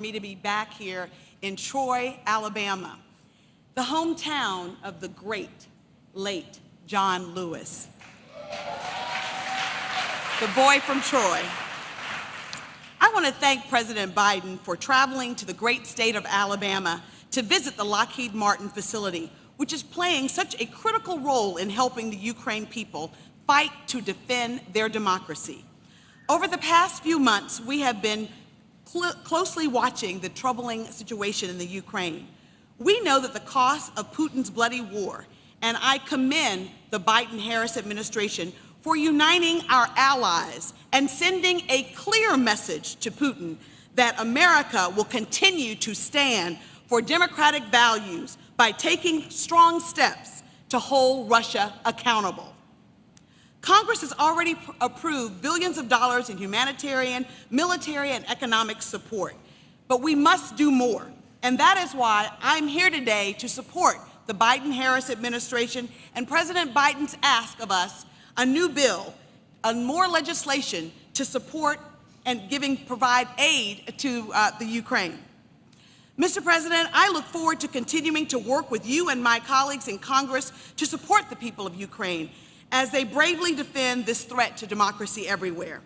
Me to be back here in Troy, Alabama, the hometown of the great, late John Lewis, the boy from Troy. I want to thank President Biden for traveling to the great state of Alabama to visit the Lockheed Martin facility, which is playing such a critical role in helping the Ukraine people fight to defend their democracy. Over the past few months, we have been closely watching the troubling situation in the Ukraine. We know that the cost of Putin's bloody war, and I commend the Biden-Harris administration for uniting our allies and sending a clear message to Putin that America will continue to stand for democratic values by taking strong steps to hold Russia accountable. Congress has already approved billions of dollars in humanitarian, military, and economic support, but we must do more. And that is why I'm here today to support the Biden-Harris administration and President Biden's ask of us a new bill, more legislation to support and provide aid to the Ukraine. Mr. President, I look forward to continuing to work with you and my colleagues in Congress to support the people of Ukraine as they bravely defend this threat to democracy everywhere.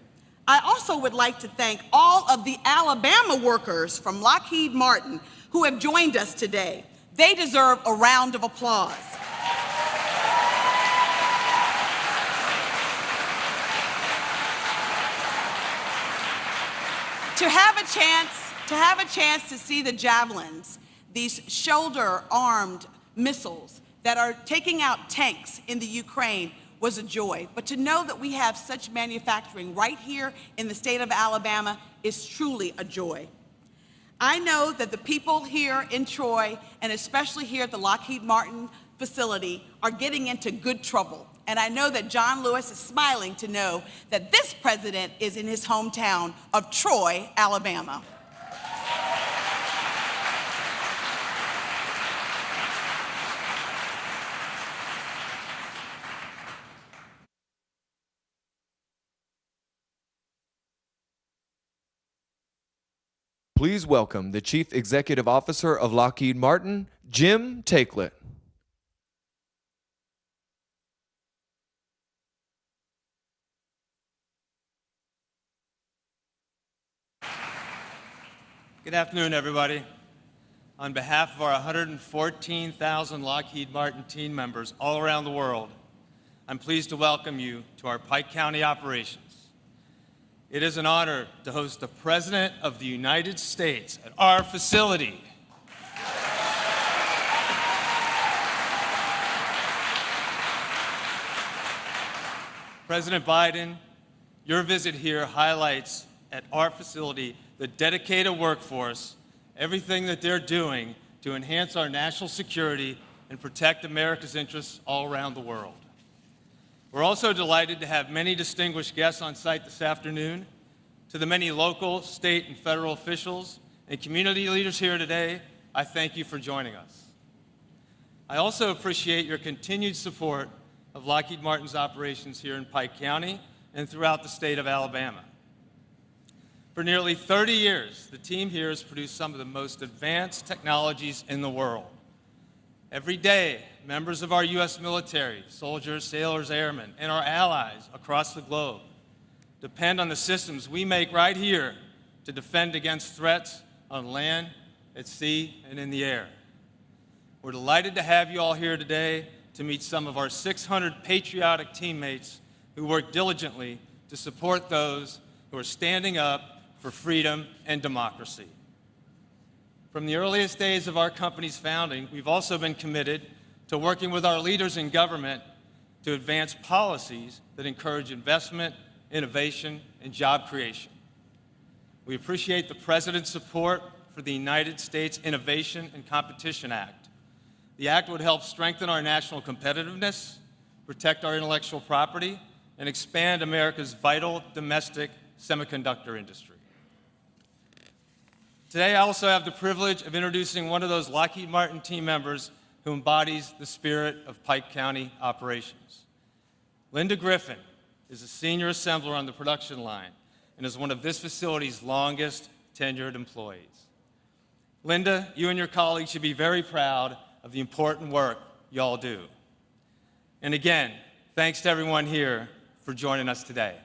I also would like to thank all of the Alabama workers from Lockheed Martin who have joined us today. They deserve a round of applause. To have a chance to see the Javelins, these shoulder-armed missiles that are taking out tanks in the Ukraine, was a joy. But to know that we have such manufacturing right here in the state of Alabama is truly a joy. I know that the people here in Troy, and especially here at the Lockheed Martin facility, are getting into good trouble. And I know that John Lewis is smiling to know that this president is in his hometown of Troy, Alabama. Please welcome the Chief Executive Officer of Lockheed Martin, Jim Taiclet. Good afternoon, everybody. On behalf of our 114,000 Lockheed Martin team members all around the world, I'm pleased to welcome you to our Pike County operations. It is an honor to host the President of the United States at our facility. President Biden, your visit here highlights at our facility the dedicated workforce, everything that they're doing to enhance our national security and protect America's interests all around the world. We're also delighted to have many distinguished guests on site this afternoon. To the many local, state, and federal officials and community leaders here today, I thank you for joining us. I also appreciate your continued support of Lockheed Martin's operations here in Pike County and throughout the state of Alabama. For nearly 30 years, the team here has produced some of the most advanced technologies in the world. Every day, members of our U.S. military, soldiers, sailors, airmen, and our allies across the globe depend on the systems we make right here to defend against threats on land, at sea, and in the air. We're delighted to have you all here today to meet some of our 600 patriotic teammates who work diligently to support those who are standing up for freedom and democracy. From the earliest days of our company's founding, we've also been committed to working with our leaders in government to advance policies that encourage investment, innovation, and job creation. We appreciate the President's support for the United States Innovation and Competition Act. The act would help strengthen our national competitiveness, protect our intellectual property, and expand America's vital domestic semiconductor industry. Today, I also have the privilege of introducing one of those Lockheed Martin team members who embodies the spirit of Pike County operations. Linda Griffin is a senior assembler on the production line and is one of this facility's longest tenured employees. Linda, you and your colleagues should be very proud of the important work y'all do. And again, thanks to everyone here for joining us today.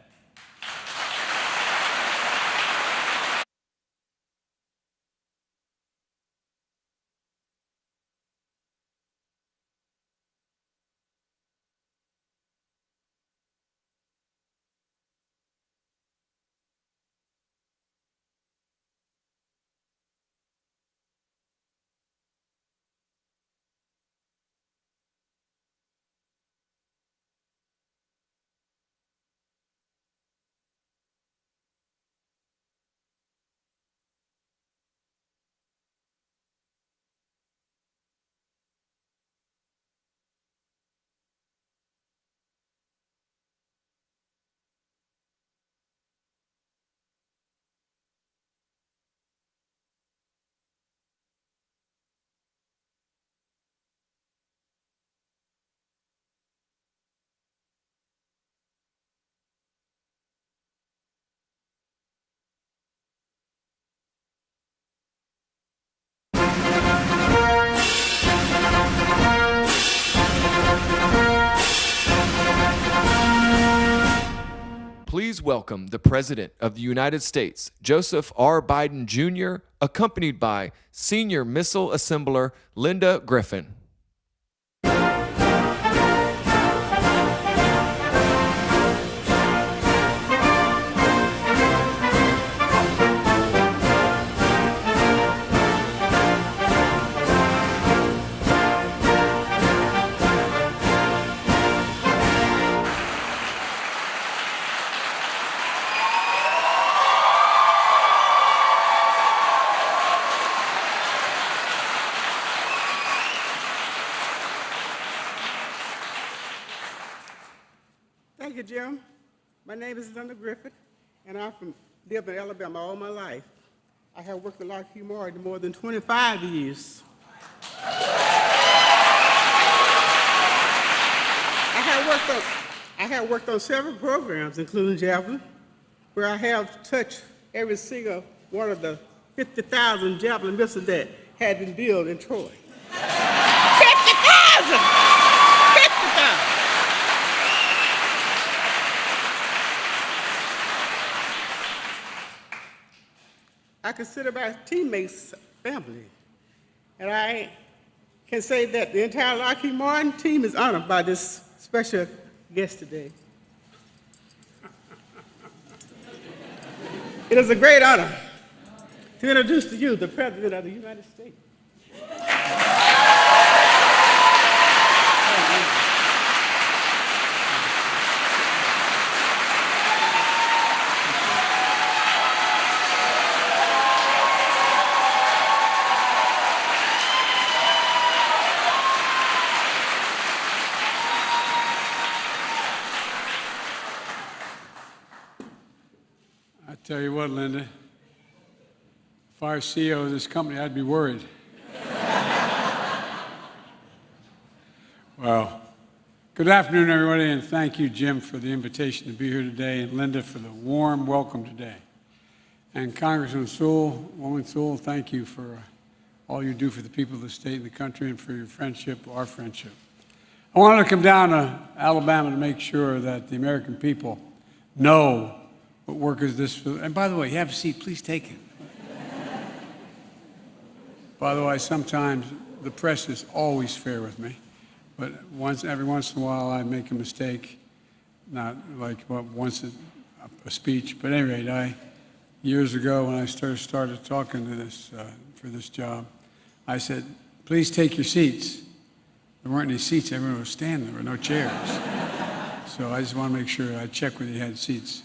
Please welcome the President of the United States, Joseph R. Biden Jr., accompanied by Senior Missile Assembler Linda Griffin. Thank you, Jim. My name is Linda Griffith, and lived in Alabama all my life. I have worked at Lockheed Martin more than 25 years. I have worked on several programs, including Javelin, where I have touched every single one of the 50,000 Javelin missiles that had been built in Troy. 50,000! 50,000! I consider my teammates family, and I can say that the entire Lockheed Martin team is honored by this special guest today. It is a great honor to introduce to you the President of the United States. I tell you what, Linda, if I were CEO of this company, I'd be worried. Well, good afternoon, everybody, and thank you, Jim, for the invitation to be here today, and Linda for the warm welcome today. And Congressman Sewell, Woman Sewell, thank you for all you do for the people of the state and the country and for your friendship, our friendship. I wanted to come down to Alabama to make sure that the American people know what work is this. And by the way, you have a seat, please take it. By the way, sometimes the press is always fair with me, but every once in a while I make a mistake, not like once a speech, but at any rate, years ago when I started talking to this, for this job, I said, please take your seats. There weren't any seats, everyone was standing, there were no chairs. So I just want to make sure I check whether you had seats.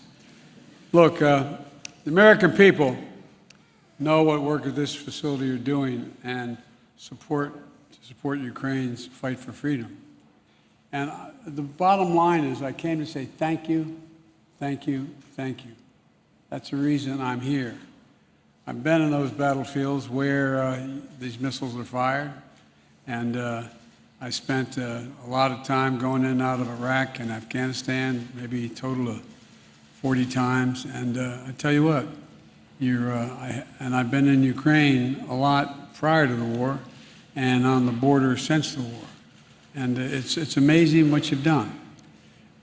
Look, the American people know what work at this facility you're doing and support Ukraine's fight for freedom. And the bottom line is I came to say thank you, thank you, thank you. That's the reason I'm here. I've been in those battlefields where these missiles are fired, and I spent a lot of time going in and out of Iraq and Afghanistan, maybe a total of 40 times, and I tell you what, and I've been in Ukraine a lot prior to the war and on the border since the war. And it's amazing what you've done.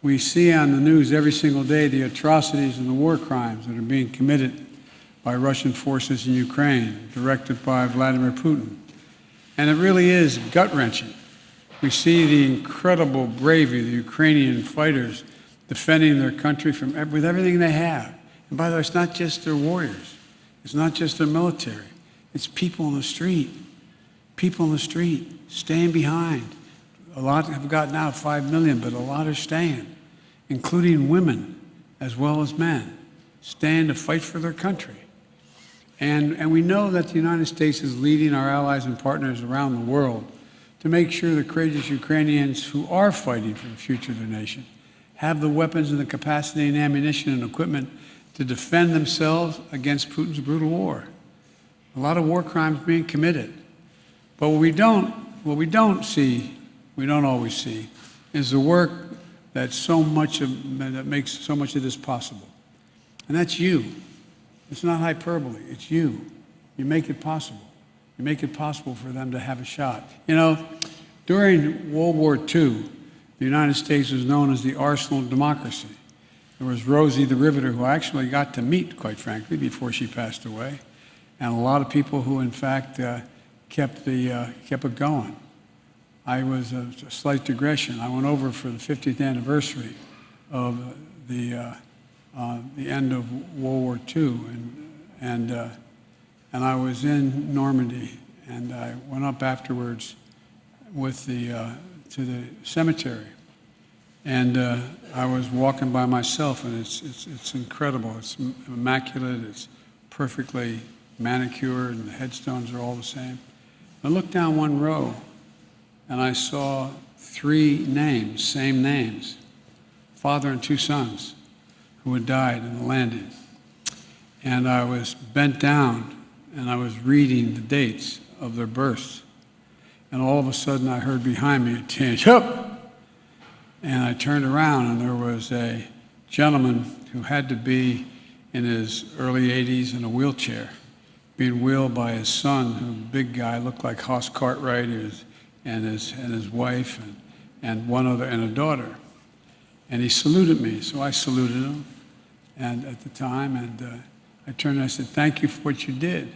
We see on the news every single day the atrocities and the war crimes that are being committed by Russian forces in Ukraine, directed by Vladimir Putin. And it really is gut-wrenching. We see the incredible bravery of the Ukrainian fighters defending their country with everything they have. And by the way, it's not just their warriors. It's not just their military. It's people in the street. People in the street staying behind. A lot have gotten out, 5 million, but a lot are staying, including women as well as men, staying to fight for their country. And we know that the United States is leading our allies and partners around the world to make sure the courageous Ukrainians who are fighting for the future of their nation have the weapons and the capacity and ammunition and equipment to defend themselves against Putin's brutal war. A lot of war crimes being committed. But what we don't always see, is the work that that makes so much of this possible. And that's you. It's not hyperbole, it's you. You make it possible. You make it possible for them to have a shot. You know, during World War II, the United States was known as the arsenal of democracy. There was Rosie the Riveter, who I actually got to meet, quite frankly, before she passed away, and a lot of people who, in fact, kept it going. I was a slight digression. I went over for the 50th anniversary of the end of World War II, and I was in Normandy, and I went up afterwards with to the cemetery, and I was walking by myself, and it's incredible. It's immaculate. It's perfectly manicured, and the headstones are all the same. I looked down one row, and I saw 3 names, same names, father and 2 sons, who had died in the landing. And I was bent down, and I was reading the dates of their births. And all of a sudden, I heard behind me a tinge, "Hup!" And I turned around, and there was a gentleman who had to be in his early 80s in a wheelchair, being wheeled by his son, who, big guy, looked like Hoss Cartwright, and his wife, and one other, and a daughter. And he saluted me, so I saluted him, and at the time, and I turned and I said, "Thank you for what you did.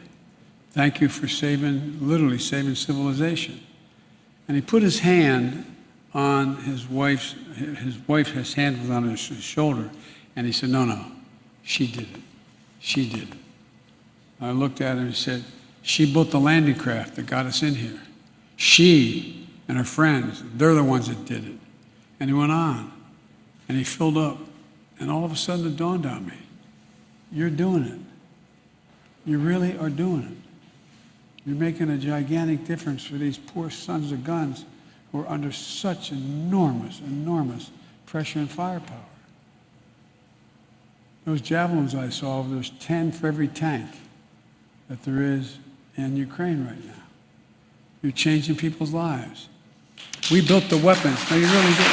Thank you for literally saving civilization." And he put his hand on his wife, his hand was on his shoulder, and he said, no, she did it. She did it. I looked at him and said, "She built the landing craft that got us in here. She and her friends, they're the ones that did it." And he went on, and he filled up, and all of a sudden it dawned on me, you're doing it. You really are doing it. You're making a gigantic difference for these poor sons of guns who are under such enormous, enormous pressure and firepower. Those javelins I saw, there's 10 for every tank that there is in Ukraine right now. You're changing people's lives. We built the weapons. No, you really did.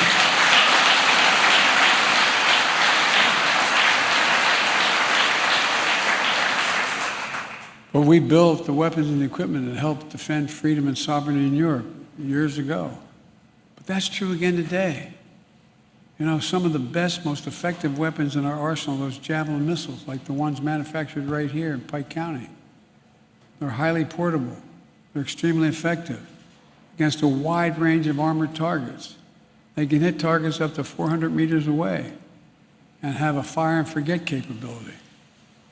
But we built the weapons and the equipment that helped defend freedom and sovereignty in Europe years ago. But that's true again today. You know, some of the best, most effective weapons in our arsenal are those Javelin missiles, like the ones manufactured right here in Pike County. They're highly portable. They're extremely effective against a wide range of armored targets. They can hit targets up to 400 meters away and have a fire and forget capability.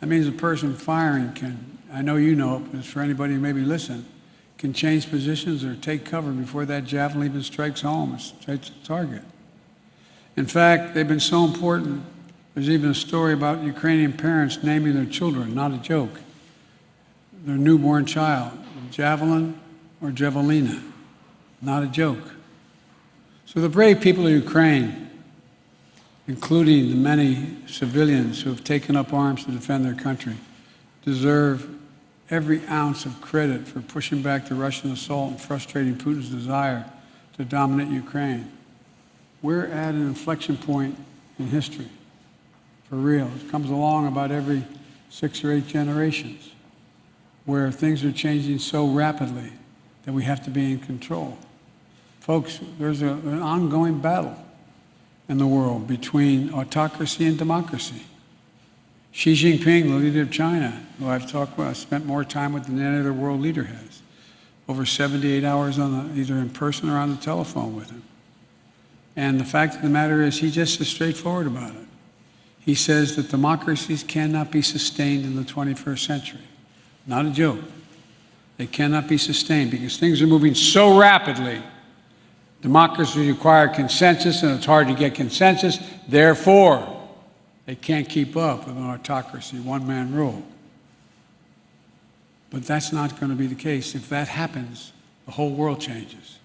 That means a person firing can, I know you know it, but for anybody who maybe listen, can change positions or take cover before that javelin even strikes home or strikes the target. In fact, they've been so important, there's even a story about Ukrainian parents naming their children, not a joke, their newborn child, Javelin or Javelina, not a joke. So the brave people of Ukraine, including the many civilians who have taken up arms to defend their country, deserve every ounce of credit for pushing back the Russian assault and frustrating Putin's desire to dominate Ukraine. We're at an inflection point in history, for real. It comes along about every 6 or 8 generations. where things are changing so rapidly that we have to be in control. Folks, there's an ongoing battle in the world between autocracy and democracy. Xi Jinping, the leader of China, who I've spent more time with than any other world leader has, over 78 hours either in person or on the telephone with him. And the fact of the matter is, he's just as straightforward about it. He says that democracies cannot be sustained in the 21st century. Not a joke. They cannot be sustained because things are moving so rapidly. Democracies require consensus, and it's hard to get consensus. Therefore, they can't keep up with an autocracy, one-man rule. But that's not going to be the case. If that happens, the whole world changes.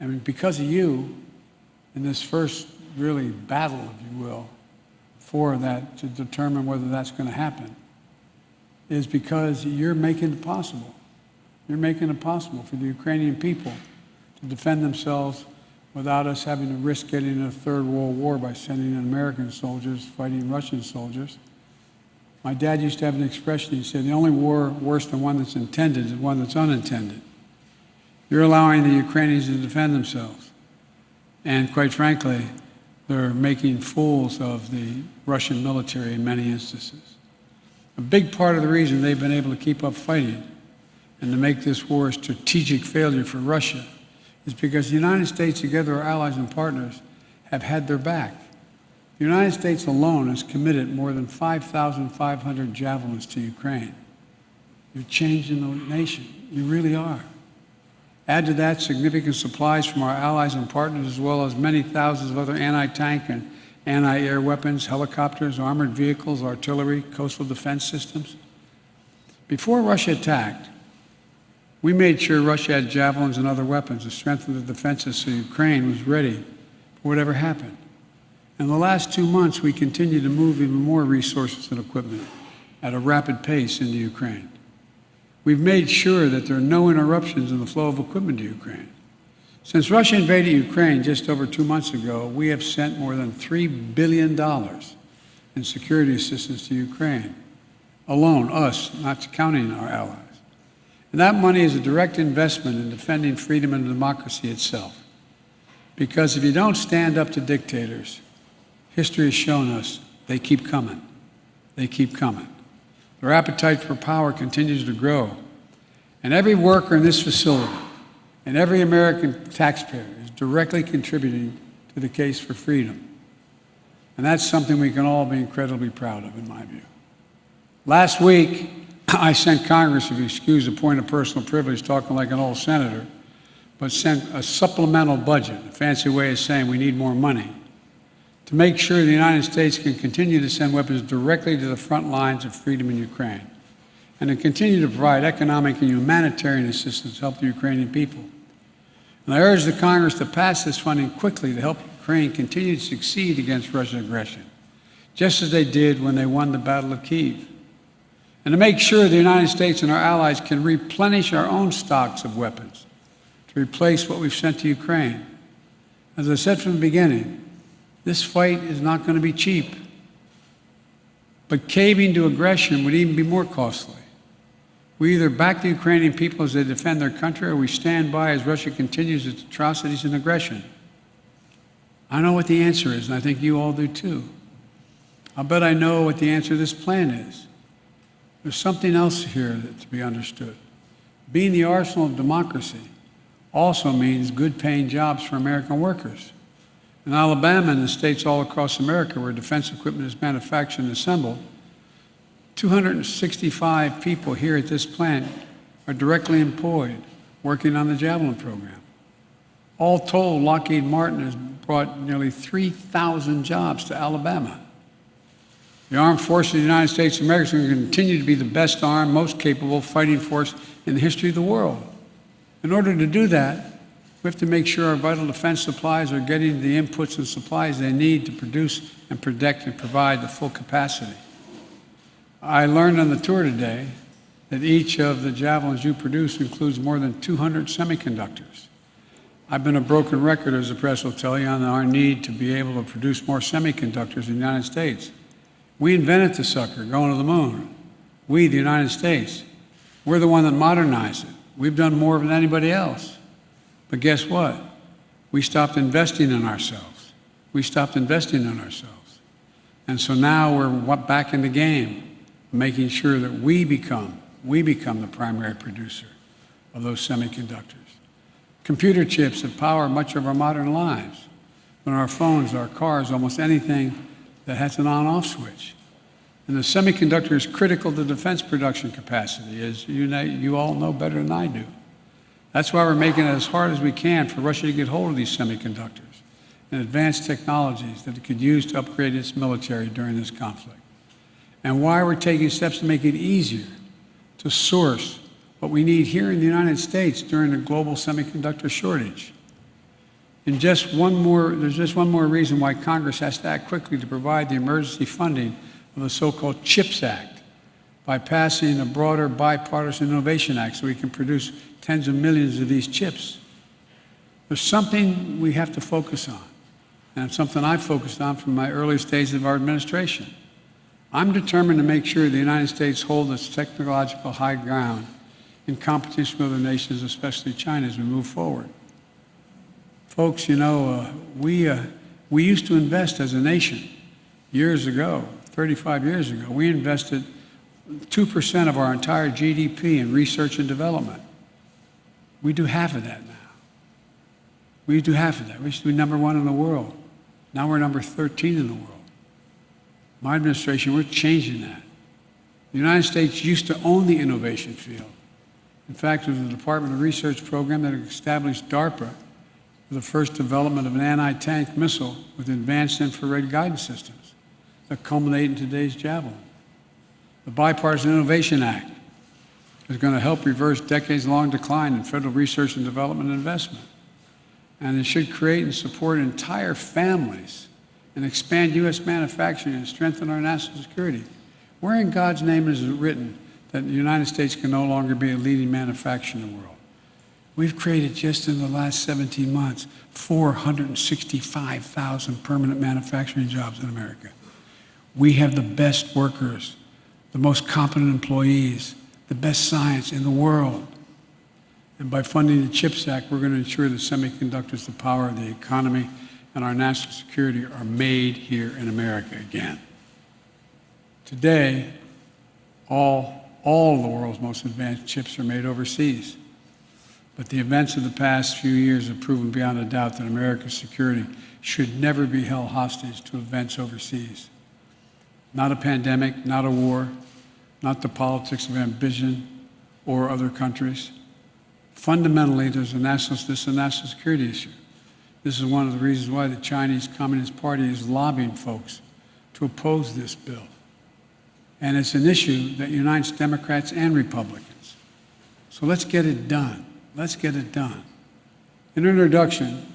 I mean, because of you, in this first really battle, if you will, for that, to determine whether that's going to happen, is because you're making it possible. You're making it possible for the Ukrainian people to defend themselves without us having to risk getting in a third world war by sending in American soldiers fighting Russian soldiers. My dad used to have an expression. He said, the only war worse than one that's intended is one that's unintended. You're allowing the Ukrainians to defend themselves. And quite frankly, they're making fools of the Russian military in many instances. A big part of the reason they've been able to keep up fighting and to make this war a strategic failure for Russia is because the United States, together our allies and partners, have had their back. The United States alone has committed more than 5,500 javelins to Ukraine. You're changing the nation. You really are. Add to that significant supplies from our allies and partners, as well as many thousands of other anti-tank and anti-air weapons, helicopters, armored vehicles, artillery, coastal defense systems. Before Russia attacked, we made sure Russia had javelins and other weapons to strengthen the defenses so Ukraine was ready for whatever happened. In the last 2 months, we continued to move even more resources and equipment at a rapid pace into Ukraine. We've made sure that there are no interruptions in the flow of equipment to Ukraine. Since Russia invaded Ukraine just over 2 months ago, we have sent more than $3 billion in security assistance to Ukraine. Alone, us, not counting our allies. And that money is a direct investment in defending freedom and democracy itself. Because if you don't stand up to dictators, history has shown us they keep coming. They keep coming. Their appetite for power continues to grow. And every worker in this facility and every American taxpayer is directly contributing to the case for freedom. And that's something we can all be incredibly proud of, in my view. Last week, I sent Congress, if you excuse a point of personal privilege, talking like an old senator, but sent a supplemental budget, a fancy way of saying we need more money, to make sure the United States can continue to send weapons directly to the front lines of freedom in Ukraine, and to continue to provide economic and humanitarian assistance to help the Ukrainian people. And I urge the Congress to pass this funding quickly to help Ukraine continue to succeed against Russian aggression, just as they did when they won the Battle of Kyiv. And to make sure the United States and our allies can replenish our own stocks of weapons to replace what we've sent to Ukraine. As I said from the beginning, this fight is not going to be cheap. But caving to aggression would even be more costly. We either back the Ukrainian people as they defend their country, or we stand by as Russia continues its atrocities and aggression. I know what the answer is, and I think you all do too. I'll bet I know what the answer to this plan is. There's something else here to be understood. Being the arsenal of democracy also means good-paying jobs for American workers. In Alabama and the states all across America where defense equipment is manufactured and assembled, 265 people here at this plant are directly employed working on the Javelin program. All told, Lockheed Martin has brought nearly 3,000 jobs to Alabama. The armed forces of the United States of America is going to continue to be the best armed, most capable fighting force in the history of the world. In order to do that, we have to make sure our vital defense supplies are getting the inputs and supplies they need to produce and protect and provide the full capacity. I learned on the tour today that each of the javelins you produce includes more than 200 semiconductors. I've been a broken record, as the press will tell you, on our need to be able to produce more semiconductors in the United States. We invented the sucker, going to the moon. We, the United States. We're the one that modernized it. We've done more than anybody else. But guess what? We stopped investing in ourselves. We stopped investing in ourselves. And so now we're back in the game, making sure that we become the primary producer of those semiconductors. Computer chips that power much of our modern lives. On our phones, our cars, almost anything that has an on-off switch. And the semiconductor is critical to defense production capacity, as you all know better than I do. That's why we're making it as hard as we can for Russia to get hold of these semiconductors and advanced technologies that it could use to upgrade its military during this conflict. And why we're taking steps to make it easier to source what we need here in the United States during the global semiconductor shortage. And there's just one more reason why Congress has to act quickly to provide the emergency funding of the so-called CHIPS Act by passing a broader bipartisan innovation act so we can produce tens of millions of these chips. There's something we have to focus on, and it's something I've focused on from my early stages of our administration. I'm determined to make sure the United States holds its technological high ground in competition with other nations, especially China, as we move forward. Folks, you know, we used to invest as a nation years ago, 35 years ago. We invested 2% of our entire GDP in research and development. We do half of that now. We do half of that. We used to be number 1 in the world. Now we're number 13 in the world. My administration, we're changing that. The United States used to own the innovation field. In fact, it was the Department of Research program that established DARPA for the first development of an anti-tank missile with advanced infrared guidance systems that culminate in today's Javelin. The Bipartisan Innovation Act is going to help reverse decades-long decline in federal research and development investment. And it should create and support entire families and expand U.S. manufacturing and strengthen our national security. Where in God's name is it written that the United States can no longer be a leading manufacturer in the world? We've created, just in the last 17 months, 465,000 permanent manufacturing jobs in America. We have the best workers, the most competent employees, the best science in the world. And by funding the CHIPS Act, we're going to ensure that semiconductors, the power of the economy, and our national security are made here in America again. Today, all of the world's most advanced chips are made overseas. But the events of the past few years have proven beyond a doubt that America's security should never be held hostage to events overseas. Not a pandemic, not a war, not the politics of ambition or other countries. Fundamentally, this is a national security issue. This is one of the reasons why the Chinese Communist Party is lobbying folks to oppose this bill. And it's an issue that unites Democrats and Republicans. So let's get it done. Let's get it done. In her introduction,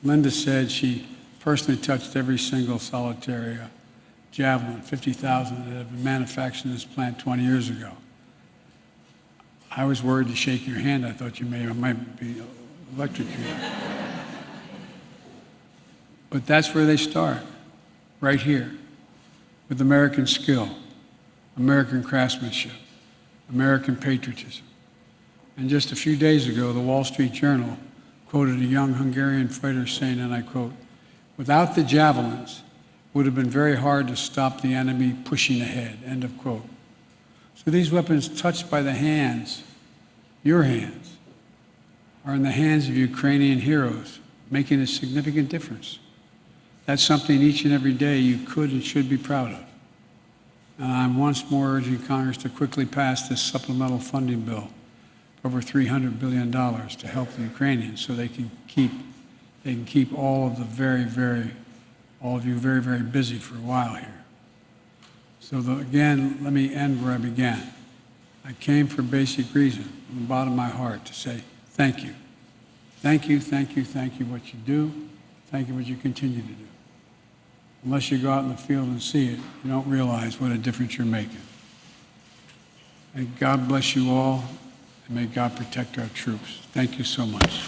Linda said she personally touched every single solitary Javelin, 50,000 that have been manufactured in this plant 20 years ago. I was worried to shake your hand. I thought you might be electrocuted. But that's where they start, right here, with American skill, American craftsmanship, American patriotism. And just a few days ago, the Wall Street Journal quoted a young Hungarian fighter saying, and I quote, "Without the javelins, it would have been very hard to stop the enemy pushing ahead," end of quote. So these weapons touched by the hands, your hands, are in the hands of Ukrainian heroes, making a significant difference. That's something each and every day you could and should be proud of. And I'm once more urging Congress to quickly pass this supplemental funding bill, over $300 billion, to help the Ukrainians so they can keep all of you very, very busy for a while here. So again, let me end where I began. I came for a basic reason, from the bottom of my heart, to say thank you. Thank you, thank you, thank you what you do. Thank you what you continue to do. Unless you go out in the field and see it, you don't realize what a difference you're making. May God bless you all, and may God protect our troops. Thank you so much.